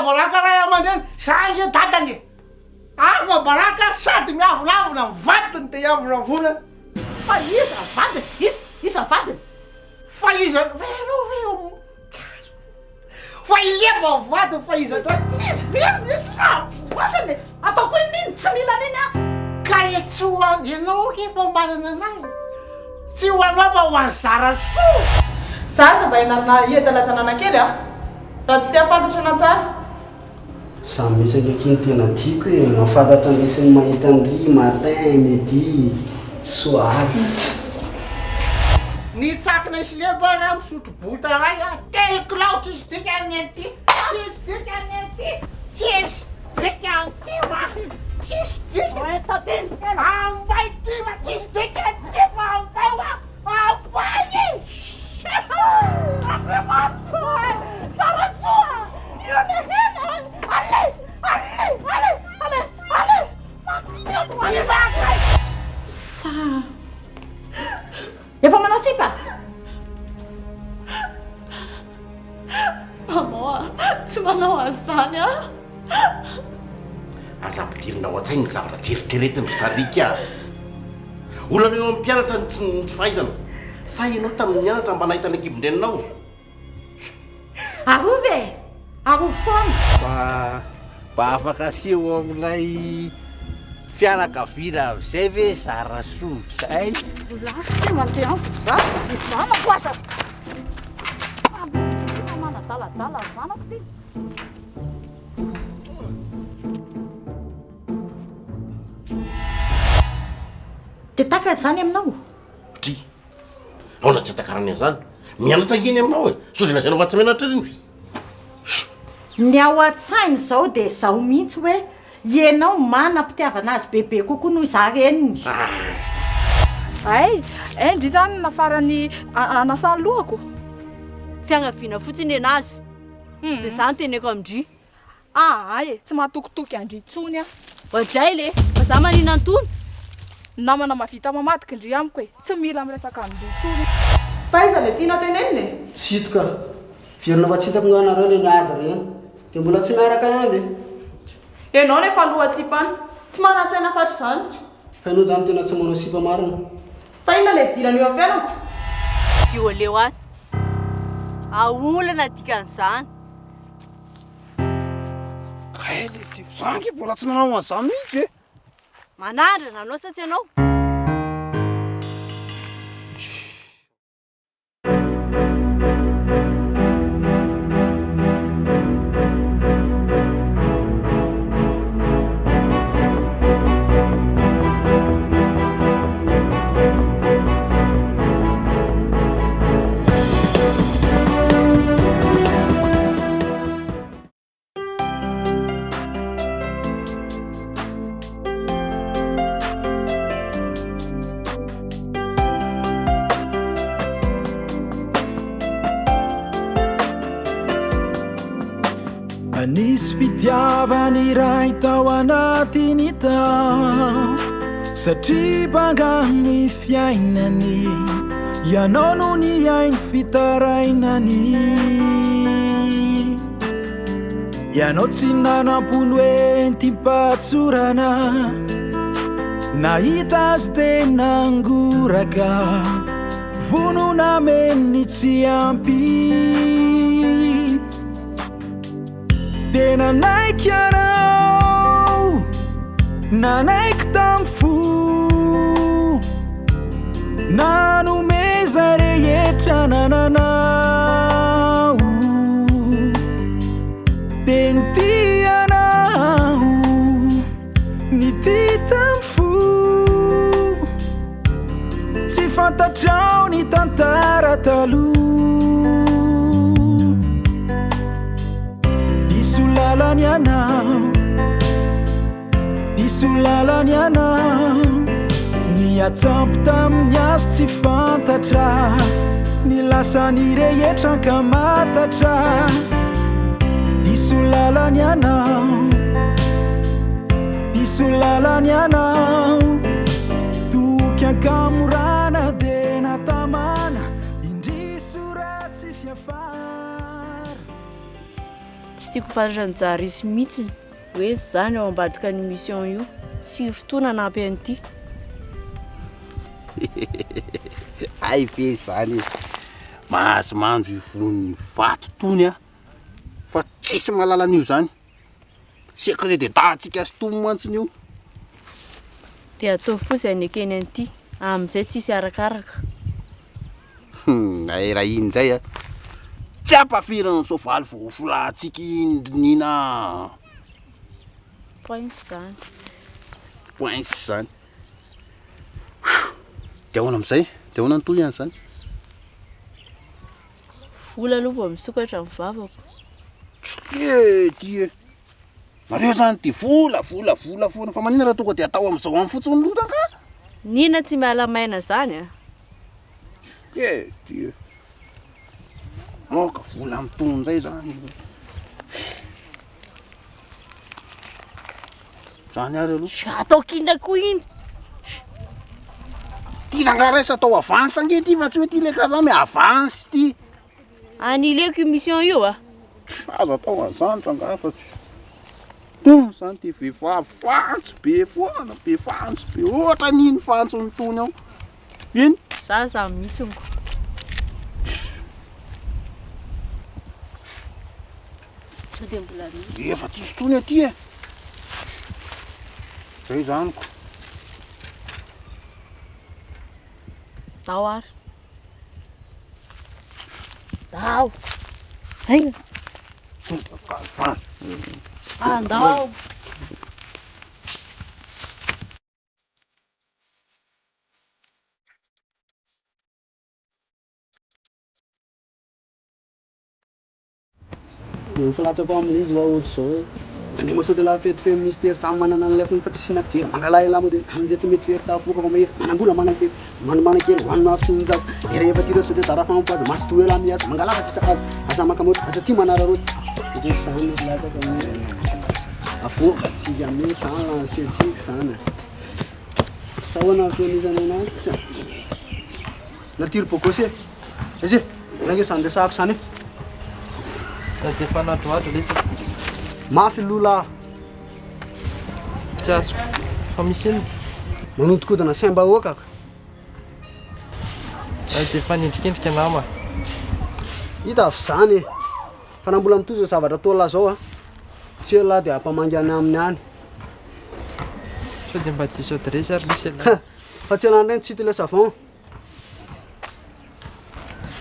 baraka raha aman-dreny sazy dadany afa baraka sady miavolavona mivadiny de iavolavona fa iza vadiny iza vadiny fa iza vero fa ileba vadiny fa iza vazany ataoko ininy tsy mila niny a ka tsy hoan ianao efa manana anahy tsy hoanao fa ho any zara soa Sasa mba ianarana entana tanàna kely a raha tsy tia fantatra ana tsara samy misy akekiny tena tiako hoe mahafantatra an'isiny mahita andry matin midi soir nitsakina isy leba raha misotro bota ray a quelque lao tsisy dikany an'ity tsisy dikany an'ity tsisy dikany ty mahy tsisy dikany tateny ambay ty ma tsisy dikany ty fa ambay wa ambay tsara soa io ne hena ale sa efa manao sipa mama tsy manao azany a aza-pidirinao an-tsainy zavatra jeritreretiny ry zalika olana eo amin'ny mpianatra ny tsy fahaizana sa ianao tamin'ny mianatra mba nahitana ekibondreninao arova e arova foana mba afaka aseho amin'ilay fianakaviana amin'izay ve zara soa zay lasy mandeha zana koasa manadaladala zanako ty de taka zany aminao tri ao na tsy atakarany an'izany mianatra ngeny aminao e so de nasanao fa tsy mianatra iny ny ao an-tsainy zao de zaho mihitsy hoe ianao manam-pitiavana azy bebe kokoa noho za reniny ay endry zany nafarany anasany lohako fiangaviana fotsiny anazy de zany teneko amindry ay tsy mahatokotoky andry itsony a odray le fa za manina antony namana mavita mamadiky indry amiko e tsy mila miresaka amindry itsony fa iza le tianao teneniny e tsy hitoka verina fa tsy hitako nganareo le niady reny de mbola tsy miaraka avy ianao nefa lohantsimany tsy manan-tsaina fatra zany fa ianao zany tena tsy manao sipa marina fa inona le dilany eo amin'ny fiainako sy oleo any aolana dikan'izany kaele ty zangy mbola tsy nanao an'izany mihitsy e manandrana anao sa tsy ianao anisy fitiavany Iray tao anatiny tao satria bangany fiainany ianao no ny ainy fitarainany ianao tsy nanam-polo entimpatsorana nahita azy tena angoraka vonona menny tsy ampy tena naiky anao nanaiky tam fo nanomeza rehetra nananao teny anao ny ty tam fo tsy fantatrao ny tantara taloha isulalany anao ny atsampy tamin'ny azo tsy fantatra ny lasany rehetra ka matatra isulalany anao toky ankamorana de natamana indriso ratsy fiafara tsy tiako fandrany-jary izy mihitsy hoe zany ao ambadika ny mission io sy fotoana nampy an'ity ay fe zany mahazo mandro ivony vato tony a fa tsisy mahalala an'io zany seka zay de dahatsika sy tomo mantsiny io dia ataovy koa izay nekeny an'ity amin'izay tsisy arakaraka ay raha iny zay a tsy ampafirana soavaly voafolahantsika indrinina pointsy zany pointsy zany de ahoana am'izay de ahoana ny toy ihany zany vola aloha vao misokatra amin'ny vavako ty nareo zany ty vola fa manina raha tonga de atao am'izao amin'ny fotsiny lotaka nina tsy miala maina zany a ty moka vola amin'ny tony zay zany zany ary aloha atao kinda koa iny ty nangaresa atao avance ange ty fa tsy hoe ty le kazamy avance ty anileko io mission io a azo atao an'izany trangafatsy zany ty vehivavy fantsy be foana be fantsy be ohatra niny fantsy ny tony ao iny za mihitsynko sao de mbola misy efa tsisy tony aty e zay zaniko dao ary dao aina andao filatsako amin'izy va ohatry zao ande masaoty la fety fe ministère samy manana an'ilay fony fa tsisy nakijery mangalaela mo de amizay tsy mety fery-tafoka fa mahery manambola manakely manakely hoanina afy sy ny zaza erehefa ty reo sao de tara fampo azy masy toela miasa mangalafa tsisa aza makamotra aza ty manararotsy de zany filatsako amin'ny avoka tsika amin'ny sana setsika sana sahoana fenizana anazy tsy natiry bokosy izy nange sany resahako sany de fanadroadro lesaka mafy lola tsy azo fa misy iny manontokodana semba okaka de fanindrikindrika nama hita avy zany fa nambola mitoy zao zavatra tola zao a tsy ela de ampamangy any amin'ny any sao de mba diso adresy ary misy ela fa tsy elany reny tsy hity le savon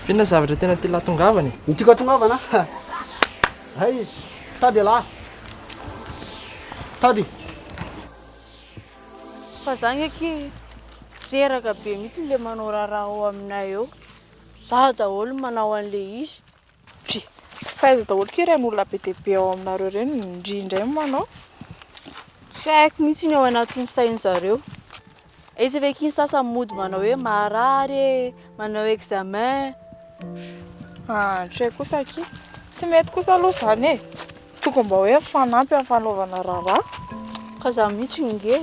fina zavatra tena ty latongavany nitika tongavana ay tady ala tady fa zany eky reraka be mihitsy le manao raharaha ao aminay eo za daholo manao an'le izy fa aiza daholo ke ren'olona be dia be ao aminareo reny indrindray manao tsy haiko mihitsy ny ao anatin'ny sainy zareo izy ave kiny sasa mody manao hoe marary manao examen tsy haiko kosa aky tsy mety kosa aloha zany e tokony mba hoe fanampy amin'ny fanaovana raharaha ka za mihitsy nge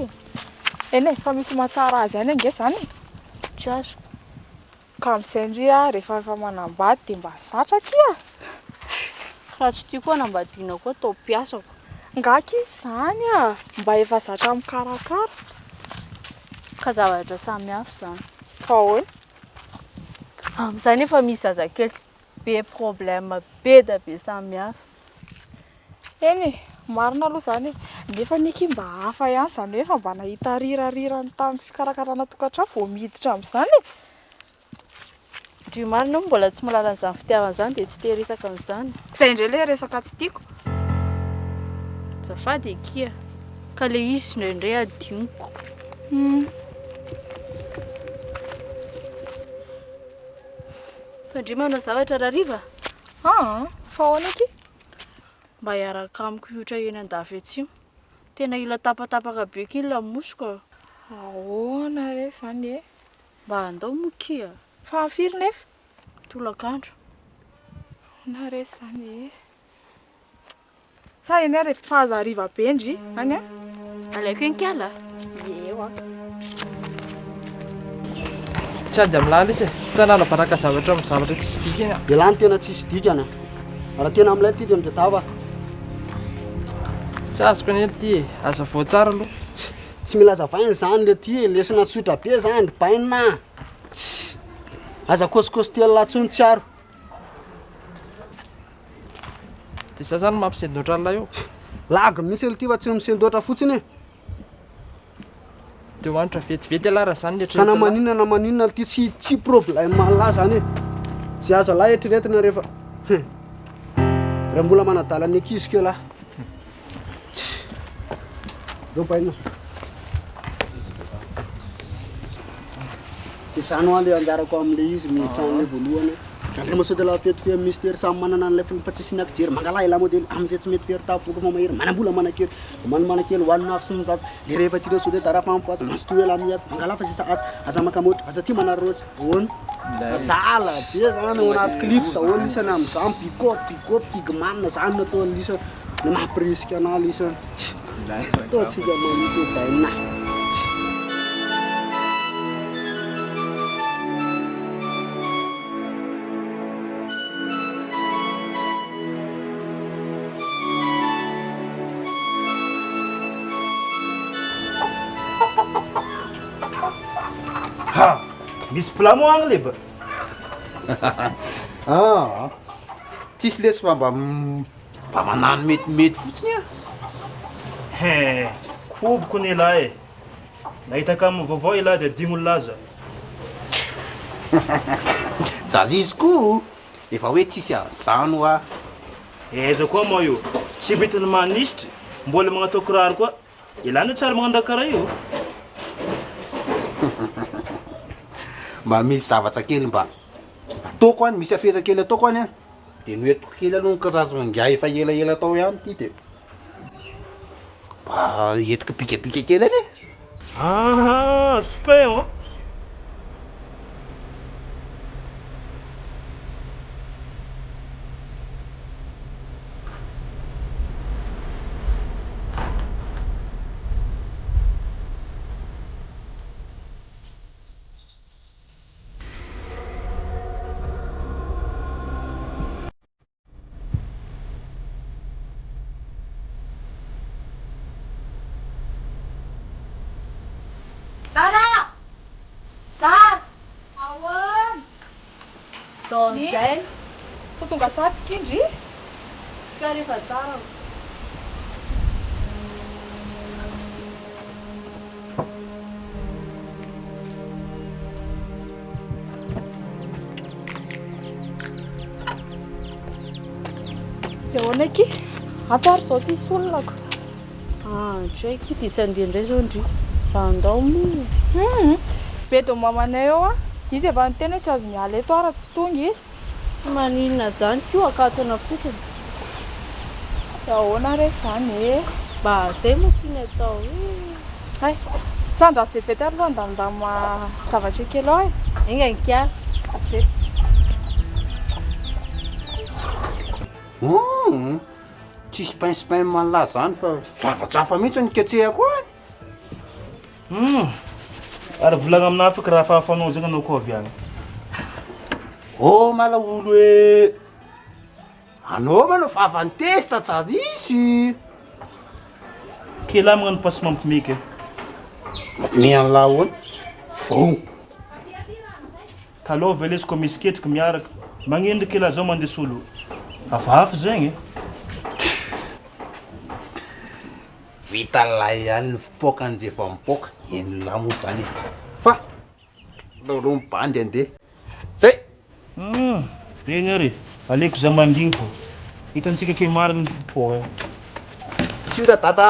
eny e fa misy mahatsara azy any ange zany tsy azoko ka amin'izay ndria rehefa efa manambady dia mba zatra aty a raha tsy tiako anambadiana koa atao mpiasako ngaky izy zany a mba efa zatra mikarakara ka zavatra samihafa zany fa hoy amin'izany efa misy zazakely be problème be da be samihafa eny marina aloha zany nefa niky mba hafa ihany zany hoe fa mba nahita rirarirany tamin'ny fikarakarana tokantrano vao miditra amin'izany ndry marina mbola tsy malala an'izany fitiavana zany dia tsy tehiresaka amin'izany izay indray le resaka tsy tiako zafady ekia ka le izy indraindray adiniko fa ndry manao zavatra rariva fa hoana aky mba hiaraka amiko iotra eny andafy atsio tena ila tapatapaka be ky iny lamosiko ahoana re zany e mba andao mokia fa afiry nefa tolakandro na re zany e fa eny ary efa fahazariva be ndry any a alaiko enkala eo tsy ady amin'ny lala izy e tsy anala baraka zavatra amin'ny zavatra tsisy dika eny de lany tena tsisy dikany raha tena amin'ilay ty de midetava tsy azoko ny ty aza voatsara aloha tsy mila azavainy zany le ty lesina tsotra be zany ry baina aza kôsikôsy telo latsony tsiaro dia za zany mampisendoatra an'ilay io lago misy ely ty fa tsy misendoatra fotsiny e dia hoanitra vetivety alara zany ka na maninona ty tsy problème lahy zany e zay azo lahy etriretina rehefa raha mbola manadala ny ankizy keo lahy eo baina dia zany hoany le anjarako am'le izy mitrano le voalohany Andreo masaody la fety fe mystère samy manana an'ilay fa tsy sinak jery mangala ila modely am'izay tsy mety fery tavoka fa mahery manambola manakely manakely hoanina afy sy ny zaty le rehefa ty reo saode tarafa ampoazy masoto ela miasa mangala fa sisa aza makamotra aza ty manarotsy ony dala be zany ao anaty clip daholo lisany am'izany picop pigman zany natao lisa ny mampirisika ana lisany ataotsika manito baina misy plamo agny leva tsisy lesy fa mba manano metimety fotsiny koboko ny lahy e nahitaka amin'ny vaovao ilahy dia digno laza jazy izy koa efa hoe tsisy azano a aiza koa moa io tsy vitany manisitry mbola magnatao kiraro koa ilany tsara magnandrakara io mba misy zavatra kely mba ataoko any misy afeza kely ataoko any a dia noetiko kely aloha ny karazangia efa elaela atao ihany ty dia mba entiko pikapika kely any spin Zay fa tonga satroka indry tsika rehefa tsara dia ahoana ky atsary zao tsisy olonako tsy haiko dia tsy andeha indray zao ndry raha andao moa be do mamanay eo a izy efa niteny hoe tsy azo miala eto ara tsy tonga izy tsy maninona zany ko akatona fotsiny dia ahoana re zany e mba zay moa tiany atao hay sandraso vetivety ary aloha andamindama zavatra kely ao e enga nikiara tsisy pain manla zany fa zavatrafa mihitsy ny ketsehako any ary volagna amina afaka raha fahafanao zany anao koa avy agny mala olo hoe anao manao fa avantesa tsara izy kela magnano pasy mampimeka mampime an'la hoany taloha velesiko misy ketriky miaraka magnendry kela zao mandeha solo hafahafa zegny vita lay ihany ny fipoaka an'izay efa mipoaka eny lamo zany fa laolo mibandy andeha zay regny ary aleko za mandigniko hitantsika ke mariny ny fipoaka siora tata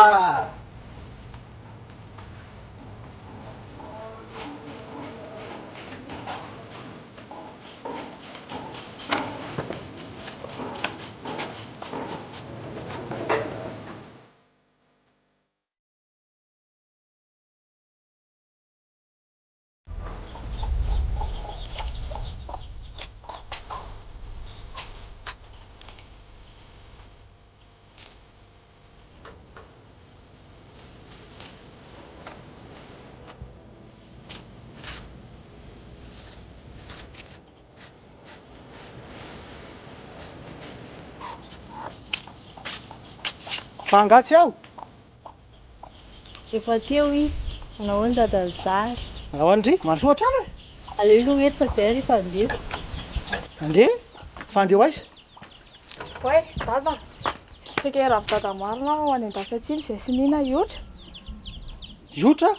fangatsy aho Efa teo izy. Nahoana dadany zary. Nahoandry? Maro soa trano e. Aleo aloha eto fa zay rehefa andeha. Andeha? Fa andeha ho aiza? Oe, dada. Saika raha dada marina ho any an-dafy atsimo izay sy mihina iotra. Iotra?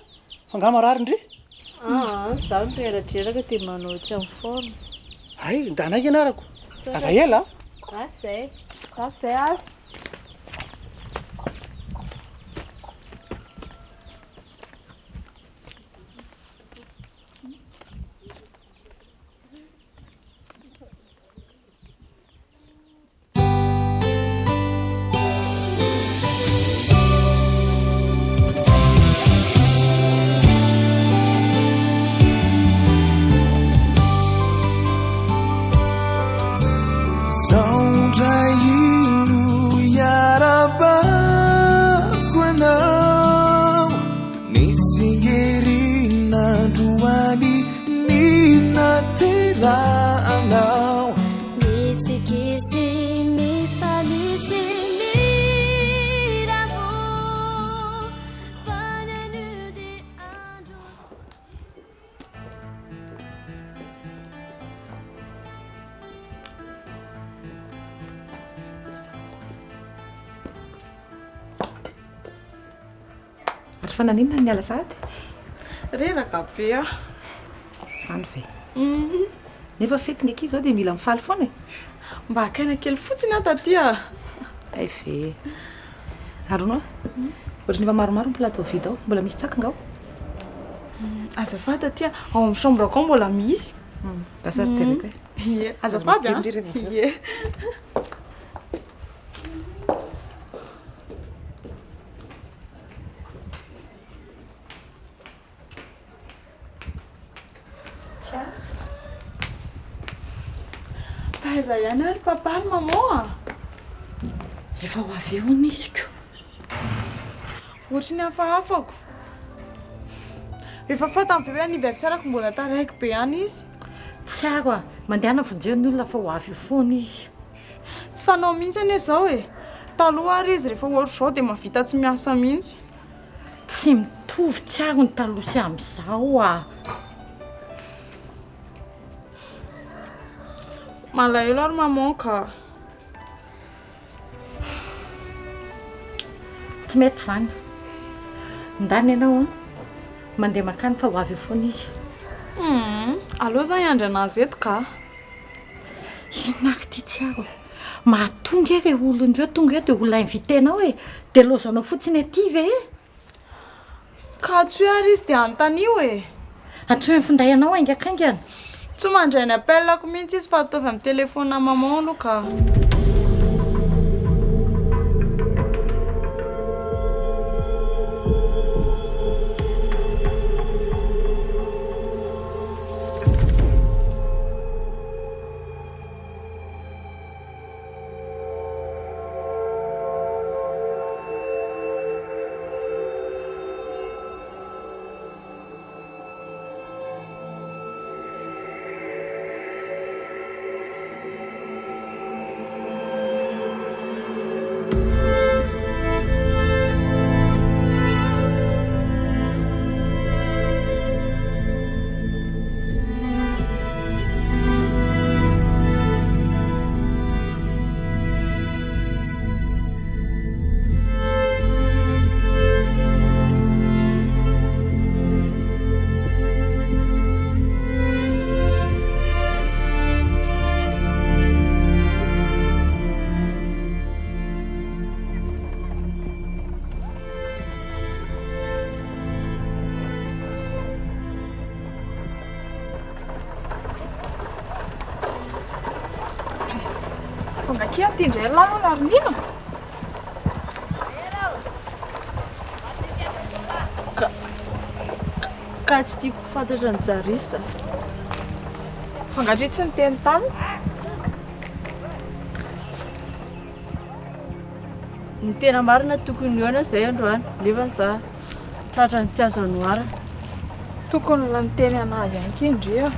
Fangama marary indry? Zaho mireradreraka dia manao tsy amin'ny forme. Ay, ndanaiky ianarako. Aza ela? Zay. Zay azy. Fa naninona ny ala sady? Reraka be ah. Zany ve? Nefa fetiny aky zao dia mila mifaly foana e. Mba akaina kely fotsiny aho taty ah. Ay ve. Arono ohatry nefa maromaro ny plateau vide ao. Mbola misy tsaka ngao? Azafady taty ah. Ao amin'ny chambre akao mbola misy. Lasa ry jereko e. Ie, azafady ah. Ie. Faiza ihany ary papa ary maman. Efa ho avy eo nisy ko. Ohatry ny hafahafako. Efa fantany ve hoe anniversaire-ako mbola taraiky be any izy? Tsy ako a, mandehana vonjehan'ny olona fa ho avy eo foana izy. Tsy fanao mihitsy anie zao e. Taloha ary izy rehefa ohatry zao dia mahavita tsy miasa mihitsy. Tsy mitovy tsy ako ny taloha sy amin'izao a. Malahelo ary maman ka. Tsy mety zany. Ndany ianao a, mandeha makany fa ho avy eo foana izy. Allo zany andry anazy eto ka. Inona ty tsy ako. Mahatonga e olon'ireo tonga eo dia olona invitenao e. Dia lozanao fotsiny aty ve? Ka tsy hoe ary izy dia anontanio e. Antsoina finday anao aingakaingana. Tsy mandray ny appelako mihitsy izy fa ataovy amin'ny telefona maman aloha ka. Fonga kia tindray lano laronina. Ka tsy tiako fantatra ny jarisa. Fangatry tsy ny teny taminy. Ny tena marina tokony hoana zay androany. Nefa za tratra ny tsy azo anoarana. Tokony la ny teny anazy ihany kindria.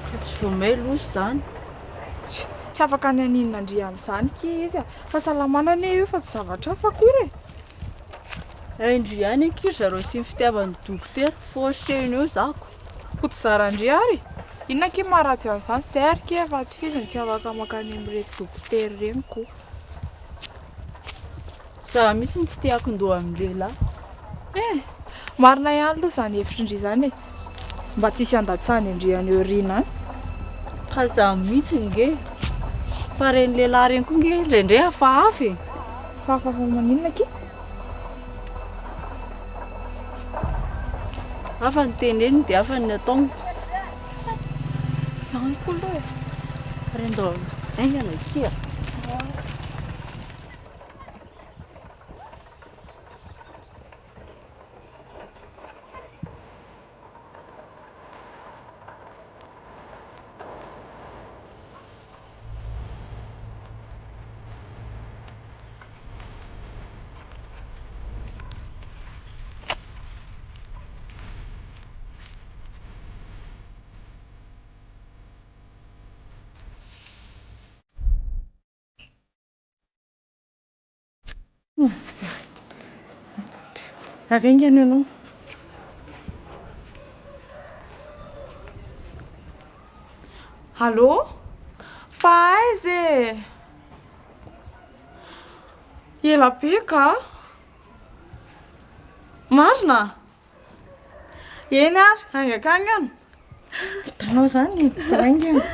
Ka tsy vomay loso zany. Tsy afaka ny aninona andria amin'izany ki izy a. Fahasalamana anie io fa tsy zavatra hafa akory. Andriany ankiro zareo sy ny fitiavan'ny dokotera foseny eo zako koto zarandry ary inona ke maharatsy an'izany serika efa tsy fiziny tsy afaka makany amin'irety dokotera reny koa za misy ny tsy tiako-ndoha amin'ny lehilahy marina ihany aloha izany hevitrindry izany mba tsisy andatsany andriany eo riana any ka za mihitsy nge fa reny lehilahy reny koa nge indraindray hafahafa e fahafafa maninona ke hafa ny teneny dia hafa ny ataonko zany koa aloha rendao aingana kia Aringana ianao. Allô? Fa aiza e? Ela be ka? Marina? Eny ary, angakangana. Hitanao zany taingana.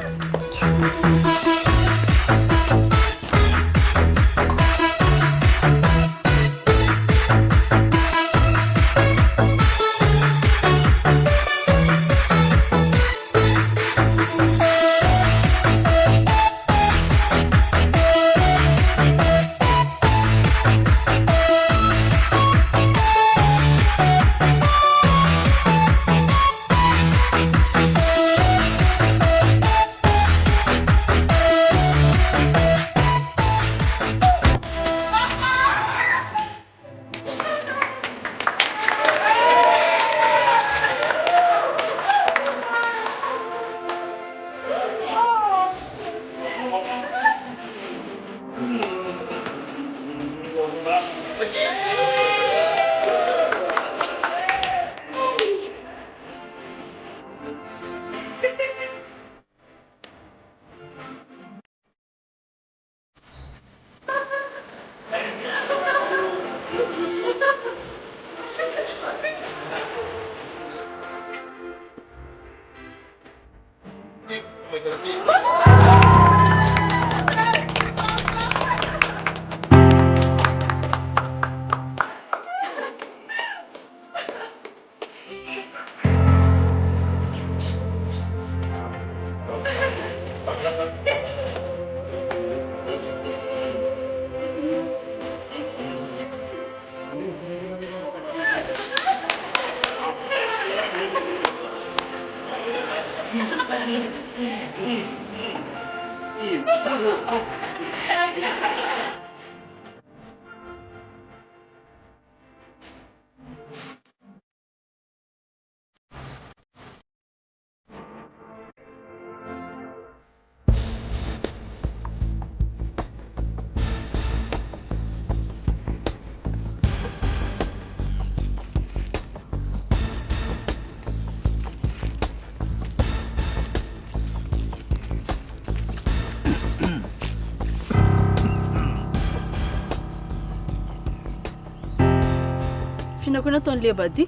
Fianako nataon'ny lebady.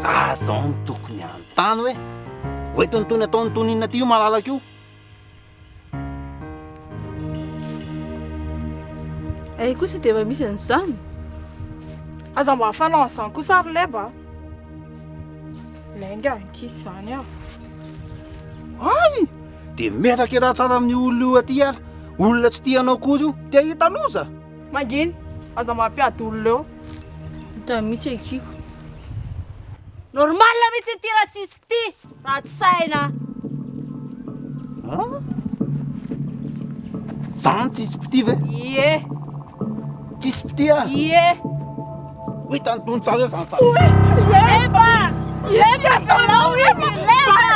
Za zao ny tokony antany hoe hoentonitony ataony toninona ty io malalaka io. Ay kosa dia efa misy an'izany. Aza mba hafanao an'izany kosa ary leba. Lainga ankisy zany aho. Ay! Dia metraka raha tsara amin'ny olona io aty ary. Olona tsy tianao kosa io, tia hitaloza. Manginy, aza mampiady olona eo. Hita mihitsy akiko. Normal mihitsy ity raha tsisy ty. Raha tsy saina. Zany tsisy pity ve? Ie. Tsisy pity ah? Ie. Ho hitany tsara zany sa. Leba! Leba! Fanao izy! Leba!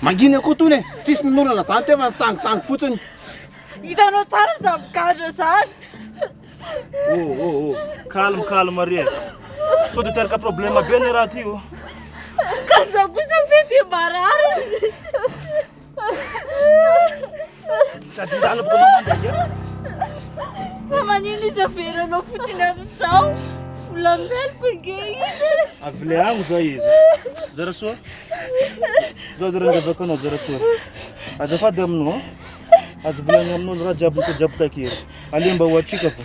manginy akoho tony e tsisy minolana zany teo fa nisangisangy fotsiny hitanao tsara za mikadra zany calme re sao de teraka problème be ny raha ty io ka za kosa fety marary sady ndana boko anao mandeha fa manino izy averanao fotiny amin'izao volameloko nge izy avy le agno zao izy zara soa zao de randavaka anao zara soa azafady aminao azo volagny amin'olo raha jiaby jiaby takery alemba ho atrika fa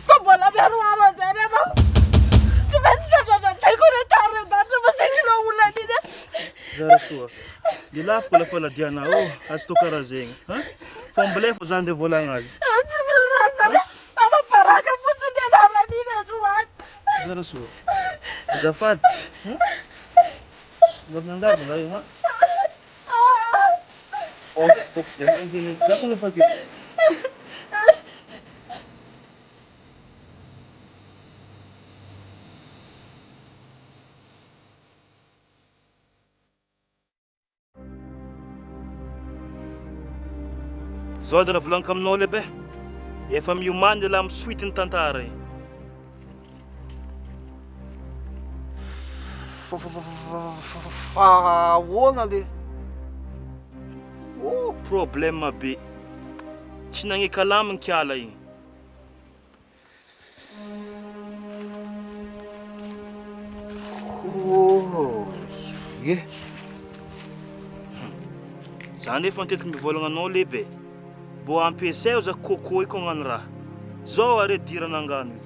fa mbola miaroaro azany anao tsy maintsy tratratratraiko retard datra fa sainao olana iny zara soa de lafiko lafa ladianao azy to karaha zegny fa mbolefo zany de volagna azy tsy miranana amaparaka fotsiny anarany iny androany zara soa azafady nandavo nga io zako lefa ke zao de raha volaniko aminao lehibe efa miomany laha misoitiny tantara igny fa ahoana le problème be tsy nagne kalaminy kiala igny ye zany efa matetiky mivolagna anao lehibe mbo ampiasay za kôkô iko agnano raha zao are dirana angano io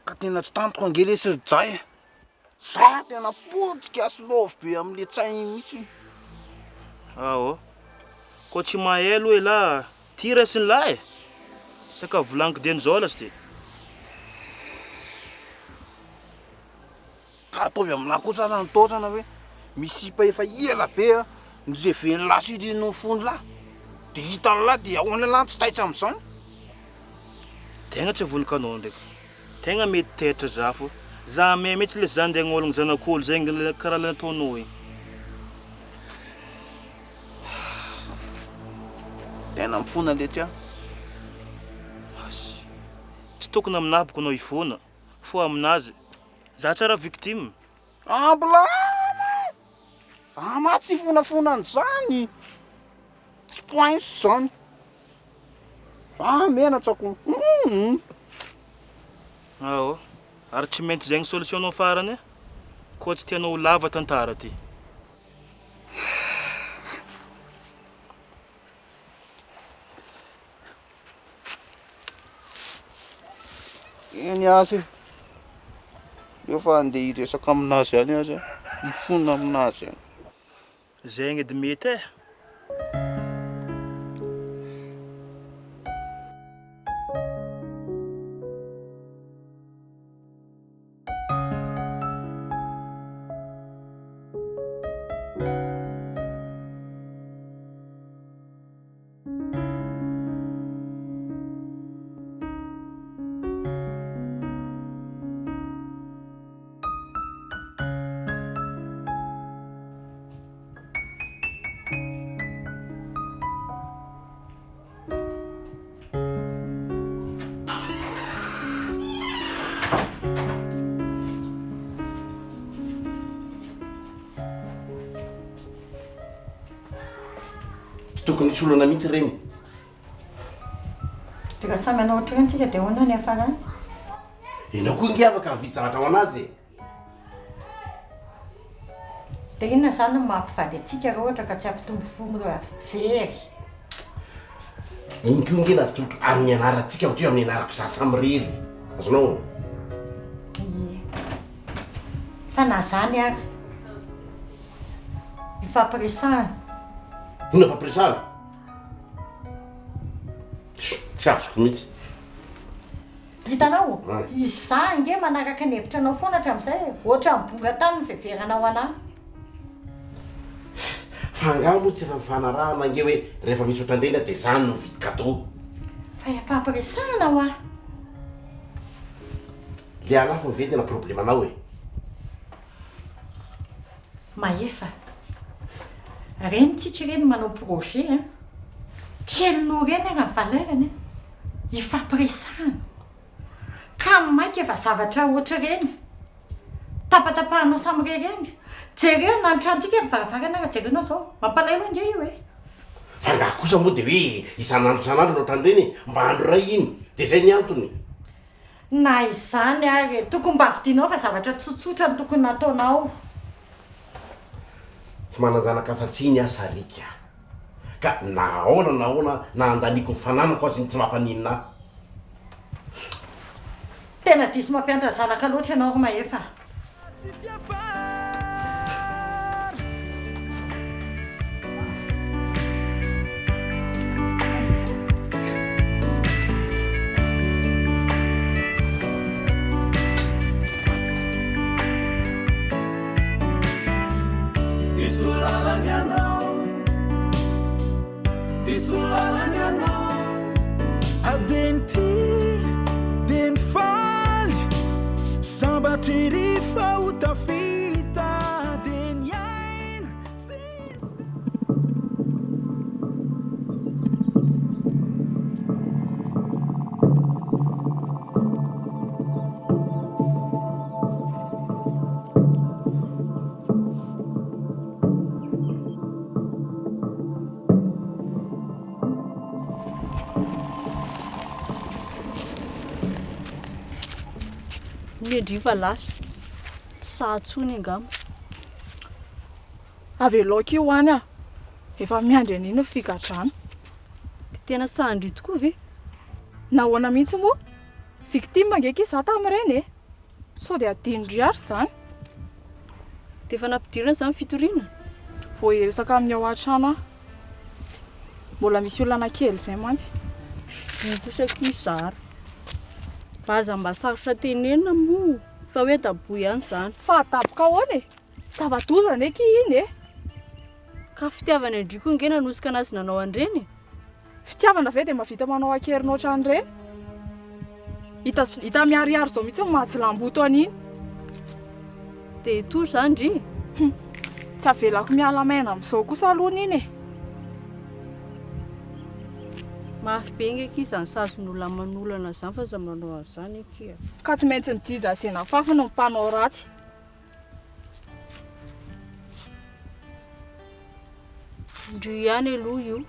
ka tena tsy tantoko angely sy jay za tena potika asolôvo be am'le tsaigny mihitsy ao koa tsy mahelo hoe la tira sy ny lahy saka volaniko deny zao lasy ty ka ataovy aminahy kosa na nitaotrana hoe misipa efa ela be a nizay veny lasidy no fony lahy de hitany lahy de ahoana lahy tsy taitsy am'izany tegna tsy voliko anao ndraiky tegna mety teritra za fo za me mihitsy le zany ndegna ologno zanak'olo zegny karaha le nataonao igny tena mifona le tia tsy tokony aminaboko anao ifona fo aminazy za tsara victime amblama za ma tsy fonafonany zany tsy poinso zany za mena tsako ao ary tsy maintsy zegny solution anao farany koa tsy tianao ho lava tantara ty eny azy eo fa andeha hiresaka aminazy any azy mifona aminazy any zegny edy mety e tokony isy olana mihitsy regny teka samy anao ohatrany antsika de hoana ny afarany enao koa inge afaka mividy zavatra ho anazy de inona zany mampivady atsika raha ohatra ka tsy ampitombo fono reo afijery iny ko inge natotro amin'ny anarantsika ohatry amin'ny anarako za samyrery azonao fa na zany ary ifampiresahana ino fampiresahana tsy azoko mihitsy hitanao iza nge manaraka ny hevitra anao foana hatram'izay ohatra mibonga tany ny fiveranao anahy fa angao moa tsy efa mifanarahana nge hoe rehefa misy ohatrandrena de zany no mividy cadeau fa fampiresahana ho ah le alafo mivety tena problème anao e mahefa renitsika reny manao projet a kelinao reny raha valerany ifampiresahana ka mainka efa zavatra ohatra reny tapatapahanao samy rereny jereo nanitranotsika ny varavarana raha jerenao zao mampalaelo nge io fa ngah kosa moa de hoe isan'andro san'andro no ohatran'ireny mba andro ray iny de zay ny antony na izany ary tokony mba avidinao fa zavatra tsotsotra ny tokony nataonao tsy mananjanaka afa-tsiny aho sarika ka nahoana na andaniko ny fananako azy ny tsy mampaninina tena diso mampianatra zanaka loatra ianao ro mahefa Adenti den fall sambatiri fauta fita den yain Nedry fa lasa sahatsony angamba aveloka io any efa miandry an'ino fikatrano de tena sahandry tokoa ve nahoana mihitsy moa victime ngeky izy za tamin'ireny so de adindry ary zany de efa nampidirana zany fitoriana vao eresaka amin'ny ao an-trano mbola misy olana kely zay mantsy ny kosa kizara baza mba sarotra tenenina moa fa hoe daboy ihany zany fa ataboka ahoana zavadozana eky iny ka fitiavana andriko nge nanosika anazy nanao andreny fitiavana ve de mavita manao akerinao trano hita miariary zao mihitsy mahatsy lamboto an'iny de tory zany ndry tsy avelako miala maina amin'izao kosa alohana iny mafy be ngeky izy any sazon'olona manolana zany fa za manao azany eky ka tsy maintsy mijija asena fafa no mpanao ratsy ndry ihany aloha io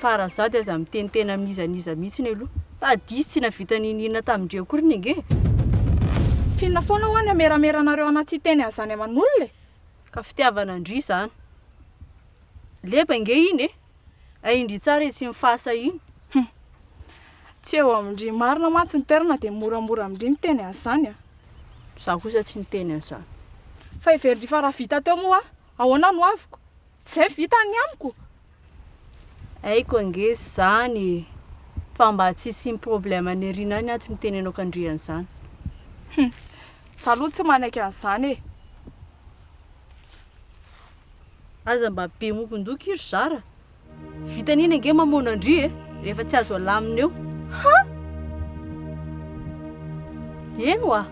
fa raha za de aza mitenitena amin'izaniza mihitsy aloha sady izy tsy navita ninina tamindre akory nge finna foana hoany amerameranareo anaty teny azany aman'olona ka fitiavana andry zany leba nge iny aindry tsara sy mifasa iny tsy eo amindry marina mantsy ny toerana de moramora amindry miteny azany za kosa tsy niteny an'izany fa iverindry fa raha vita teo moa ahoana no aviko tsy zay vita ny amiko aiko ange zany fa mba tsisy problème ny arina any antony tenenao kandriana zany za aloha tsy manaiky an'izany aza mba be mombondoka iry zara vitan'iny ange mamona andry rehefa tsy azo alamina eo eno a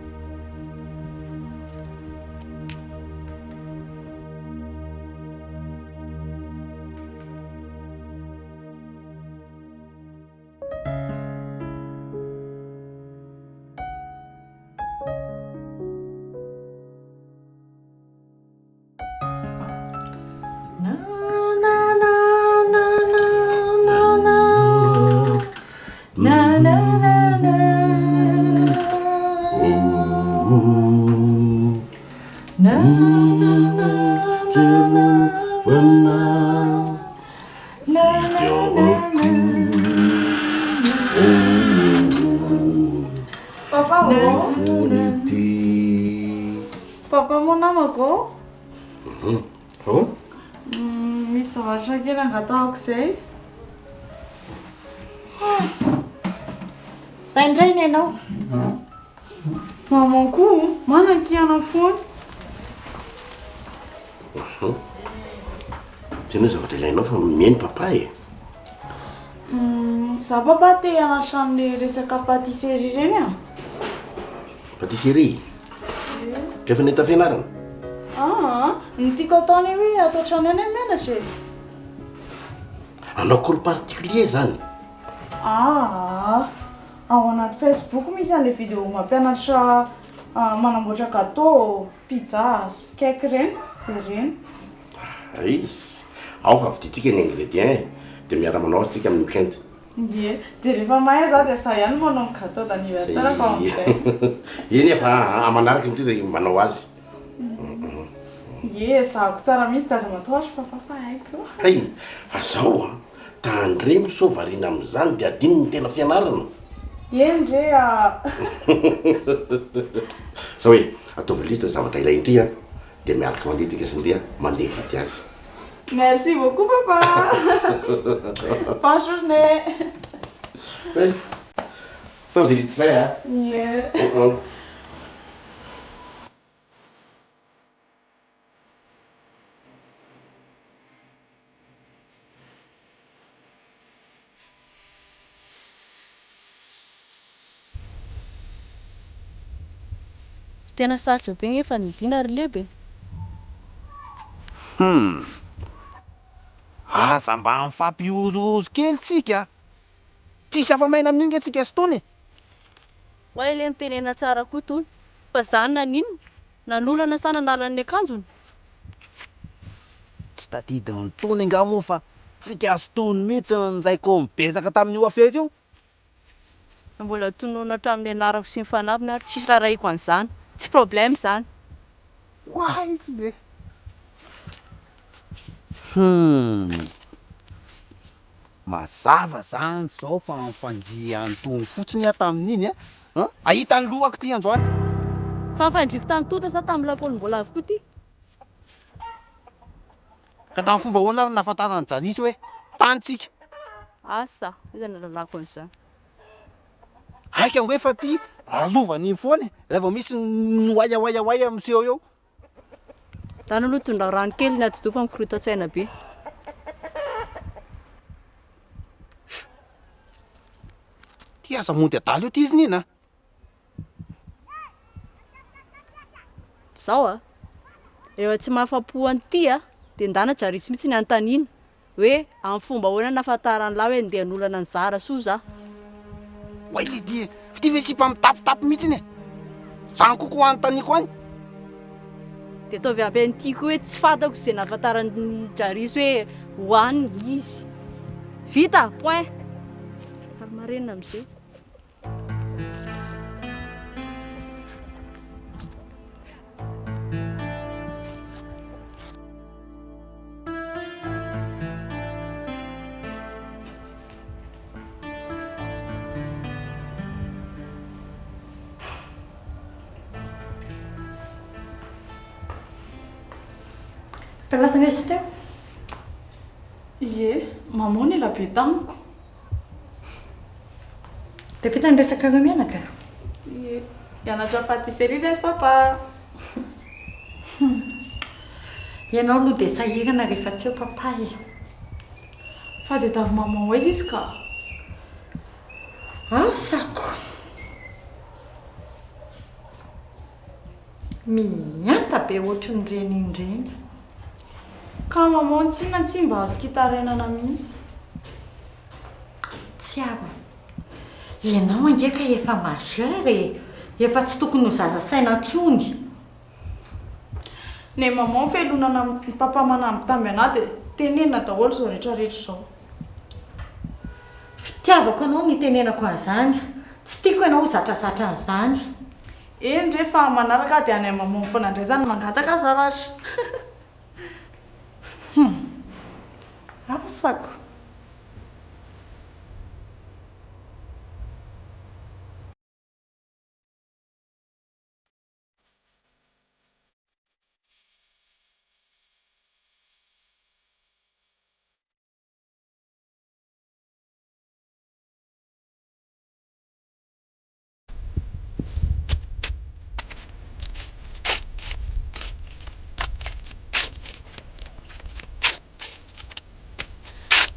Papa mo namako? Misy zavatra kely angatahako zay. Zay indray ny ianao. Mamako, manan-kiana foana. Tena zavatra ilainao fa mihaino papa e. Za papa te hanatran'le resaka patisserie reny a. Patisserie? Rehefa neta fianarana? Ny tiako ataony hoe atao trano any mianatra e. Anao cours particulier zany. Ao anaty Facebook misy an'ilay vidéo mampianatra manamboatra gâteau, pizza, cake reny, dia reny. Izy ao fa viditsika ny ingrédient dia miara-manao antsika amin'ny weekend. Ie, dia rehefa mahay za dia za ihany manao ny gâteau d'anniversaire fa amin'izay. Eny efa amanaraka indrindra manao azy. Ie, zahako tsara mihitsy dia aza matao azy fa haiko. Hay, fa zao tandremo so variana amin'izany dia adino ny tena fianarana. Eny re Zao hoe ataovy lista zavatra ilay indria dia miaraka mandeha tsika sindria mandeha vidy azy. Merci beaucoup papa. Bonne journée. Tao zay litra zay Ie. Tena sarotra be efa nidina ary lebe. Aza mba mifampiorozo kely tsika. Tsisy afa-maina amin'iny antsika sy tony. Ho ilay mitenena tsara koa tony. Fa zany nanino? Nanolana sa nanalany akanjony? Tsy tadidiny tony nga moa fa tsika sy tony mihitsy njaiko mibezaka tamin'io afery io. Mbola tonoana hatramin'ny anarako sy ny fanaviny ary tsisy rarahiko an'izany. Tsy problème zany. Why le? Mazava zany zao fa mifandihy antony fotsiny tamin'iny ahita ny lohako ty androany. Fa mifandriko tany tota sa tamin'ny lapoly mbola avy koa ty? Ka tamin'ny fomba ahoana ary nahafantarany Jarisy hoe tanitsika. Asa, iza nalalako an'izany. Haika ange fa ty alovany foana rehefa vao misy noaya miseho eo. Tany aloha tondra rano kely ny atidofa mikorotan-tsaina be. Ty aza monty adaly io ty izy nina. Zao rehefa tsy mahafapo an'ity dia ndana Jarisy mihitsy ny anontaniana hoe amin'ny fomba ahoana nahafantarany lahy hoe ndeha hanolana ny zara soa za. Oay Lidia, ty ve tsy mba mitapitapy mihitsy e. Zany kokoa anontaniako any. Dia ataovy ampy an'ity koa hoe tsy fantako izay nahafantarany Jarisy hoe hohaniny izy. Vita, point. Ary marenina amin'izay. Lasana izy teo? Ie, mamony ela be tamiko. Dia vita ny resaka menaka? Ie, hianatra patisserie zay papa. Ianao aloha dia sahirana rehefa tsy eo papa e. Fa dia davy mama ho izy izy ka. Asako. Mianta be ohatran'ny renindreny. Ka mama tsinona tsy mba azo kitarenana mihitsy. Tsy avo. Ianao angeka efa majeur efa tsy tokony ho zaza saina intsony. Ne mama felonana amin'ny papa manamby tamby anahy dia tenenina daholo izao rehetrarehetra izao. Fitiavako anao ny tenenako an'izany. Tsy tiako ianao ho zatrazatra an'izany. Eny rehefa manaraka dia any mama foana indray zany mangataka zavatra. Asako.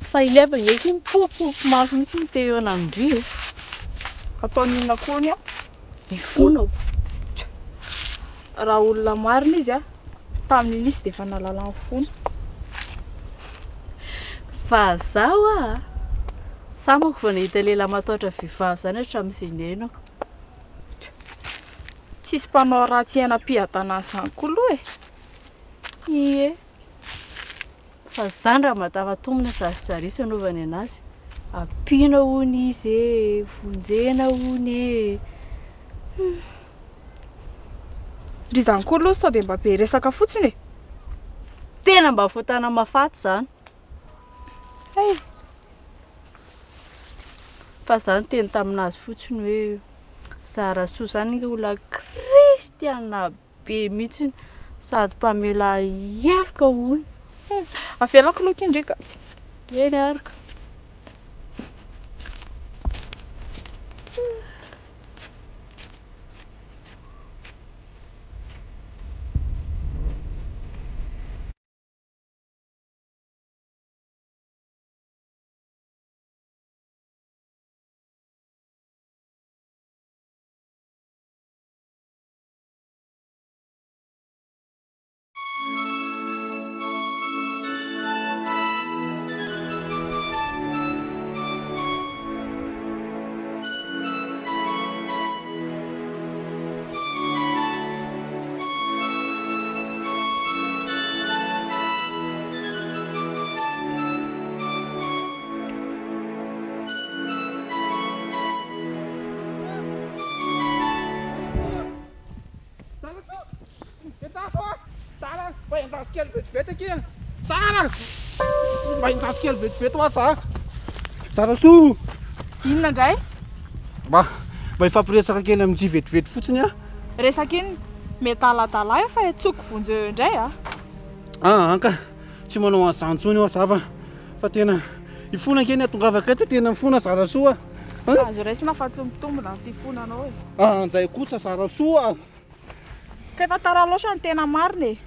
Fa ileva eky mipopopo mafy mihitsy ny teo an'andry. Ataon'inona koa ny Mifonao. raha olona marina izy tamin'iny izy dia efa nalala ny fony. Fa zaho a samako vao nahita lehilahy matahotra vehivavy zany hatramin'izay niainako. Tsisy mpanao ratsy ainam-piadanana izany koa aloha e. Ie. Fa zany raha matafatombona zarisy anaovany anazy. Ampiana hony izy e, vonjena hony e. Ry zany koa aloha sao dia mba be resaka fotsiny e. Tena mba fontana mafaty zany. Hey. Fa zany teny taminazy fotsiny hoe Zara soa zany olona kristiana be mihitsy sady mpamela hiarika hony. Avelako aloha kindrika. Eny arika. Zarasoa! Inona indray? Mba ifampiresaka kely amin'zy vetivety fotsiny a. Resaka iny metaladala io fa etsoko vonjy eo indray a. Anka tsy manao an'izany io zava fa tena ifona keny atongavaka eto tena mifona Zarasoa. Azo raisina fa tsy mitombona ny tifonanao e. Anjay kosa Zarasoa. Ka efa tara loatra ny tena marina e.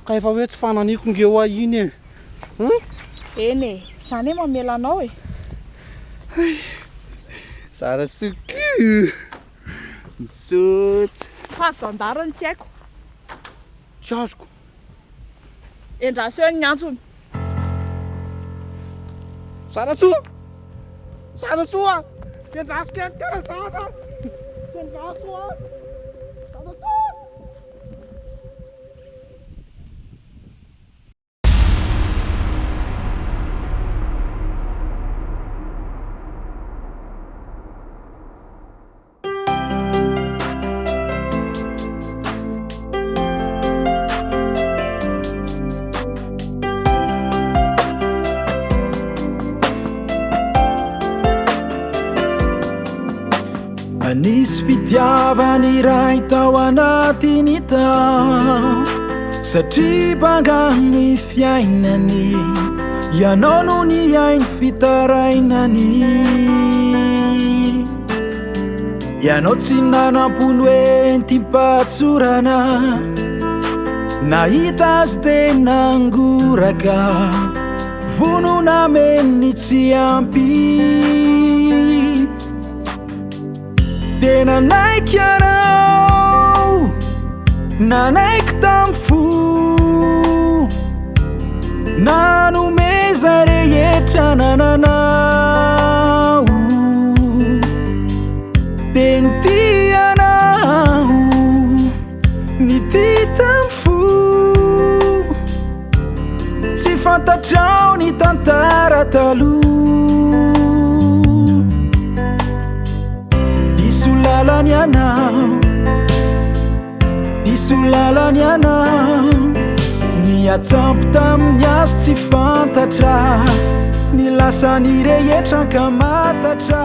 Ka efa hoe tsy fananiko ngeo iny e. Eny e, izany hoe mamela anao e. Zarasoa misaotra. Fa zandarany tsy haiko. Tsy azoko. Endraso eo ny antsony. Zarasoa! Zarasoa! Endraso kely tena zava! Endraso a! Zarasoa! Anisy fitiavany Iray tao anatiny tao satria bangany fiainany ianao no ny ainy fitarainany ianao tsy nanam-polo entimpatsorana nahita azy tena angoraka vonona menny tsy ampy tena naiky ianao nanaiky tam fo nanomeza rehetra nananao teny tianao ny ty tam fo tsy fantatrao ny tantara taloha Isulalany anao Isulalany anao Ny atsampy tamin'ny azo tsy fantatra Ny lasany rehetra ka matatra